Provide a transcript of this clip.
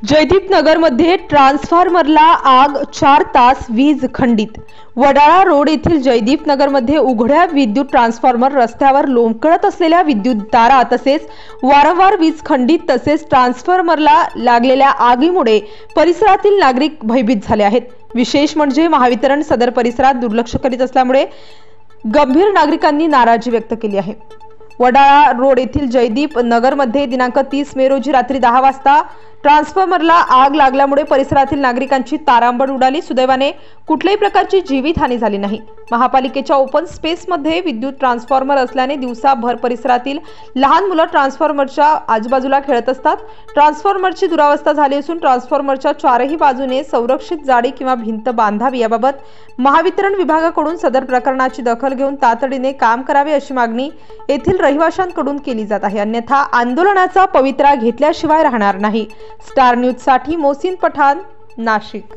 जयदीप नगरमध्ये ट्रान्सफॉर्मरला आग, 4 तास वीज खंडित। वडाळा रोड येथील जयदीप नगरमध्ये उघड्या विद्युत ट्रान्सफॉर्मर रस्त्यावर लोंबकळत असलेल्या विद्युत तारा तसेच वारंवार वीज खंडित तसेच ट्रान्सफॉर्मरला लागलेल्या आगीमुळे परिसरातील नागरिक भयभीत झाले आहेत। विशेष म्हणजे महावितरण सदर परिसरात दुर्लक्ष करीत असल्यामुळे गंभीर नागरिकांनी नाराजी व्यक्त केली आहे। वडाळा रोड येथील जयदीप नगरमध्ये दिनांक 30 मे रोजी रात्री 10 वाजता ट्रान्सफॉर्मरला आग लागल्यामुळे परिसरातील नागरिकांची तारांबळ उडाली। सुदैवाने कुठल्याही प्रकारची जीवितहानी झाली नाही। महापालिकेच्या ओपन स्पेसमध्ये विद्युत ट्रान्सफॉर्मर असल्याने दिवसाभर परिसरातील लहान मुलं ट्रान्सफॉर्मरच्या आजूबाजूला खेळत असतात। ट्रान्सफॉर्मरची दुरावस्था झाली असून ट्रान्सफॉर्मरच्या चारही बाजूने संरक्षित जाळी किंवा भिंत बांधावी याबाबत महावितरण विभागाकडून सदर प्रकरणाची दखल घेऊन तातडीने काम करावे अशी मागणी येथील रहिवाशांकडून केली जात आहे। अन्यथा आंदोलनाचा पवित्रा घेतल्याशिवाय राहणार नाही। स्टार न्यूज साठी मोहसिन पठाण, नाशिक।